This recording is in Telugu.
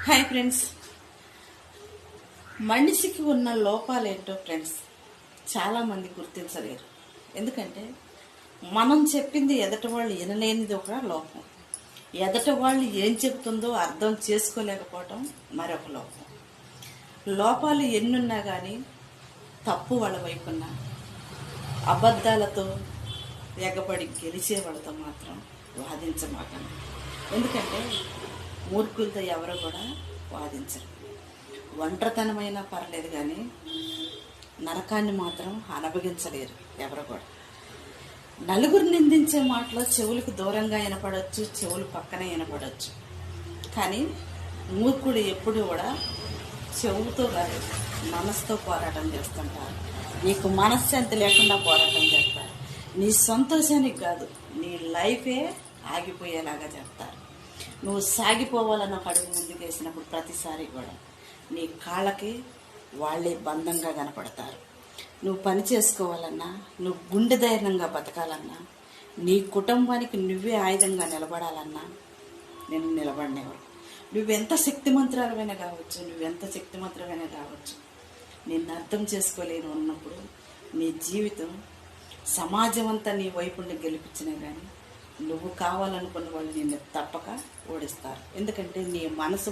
హాయ్ ఫ్రెండ్స్, మనిషికి ఉన్న లోపాలు ఏంటో ఫ్రెండ్స్ చాలామంది గుర్తించలేరు. ఎందుకంటే మనం చెప్పింది ఎదటి వాళ్ళు వినలేనిది ఒక లోపం, ఎదటి వాళ్ళు ఏం చెప్తుందో అర్థం చేసుకోలేకపోవటం మరొక లోపం. లోపాలు ఎన్నున్నా కానీ తప్పు వాళ్ళ వైపున్నా అబద్ధాలతో ఎగబడి గెలిచే వాళ్ళతో మాత్రం వాదించమాకండి. ఎందుకంటే మూర్ఖులతో ఎవరు కూడా వాదించరు. ఒంటరితనమైనా పర్లేదు కానీ నరకాన్ని మాత్రం అనుభవించలేరు ఎవరు కూడా. నలుగురు నిందించే మాటలు చెవులకు దూరంగా వినపడవచ్చు, చెవులు పక్కనే వినపడవచ్చు. కానీ మూర్ఖుడు ఎప్పుడు కూడా చెవుతో కాదు మనసుతో పోరాటం చేస్తుంటారు. నీకు మనశ్శాంతి లేకుండా పోరాటం చేస్తారు. నీ సంతోషానికి కాదు, నీ లైఫే ఆగిపోయేలాగా చేస్తారు. నువ్వు సాగిపోవాలన్న ఒక అడుగు ముందుకు వేసినప్పుడు ప్రతిసారి కూడా నీ కాళ్ళకి వాళ్ళే బంధంగా కనపడతారు. నువ్వు పని చేసుకోవాలన్నా, నువ్వు గుండె ధైర్యంగా బతకాలన్నా, నీ కుటుంబానికి నువ్వే ఆయుధంగా నిలబడాలన్నా నేను నిలబడినవాడు. నువ్వెంత శక్తిమంతురాలమైనా కావచ్చు, నిన్ను అర్థం చేసుకోలేని ఉన్నప్పుడు నీ జీవితం సమాజం అంతా నీ వైపుని గెలిపించినా కానీ నువ్వు కావాలనుకున్న వాళ్ళు నిన్ను తప్పక ఓడిస్తారు. ఎందుకంటే నీ మనసు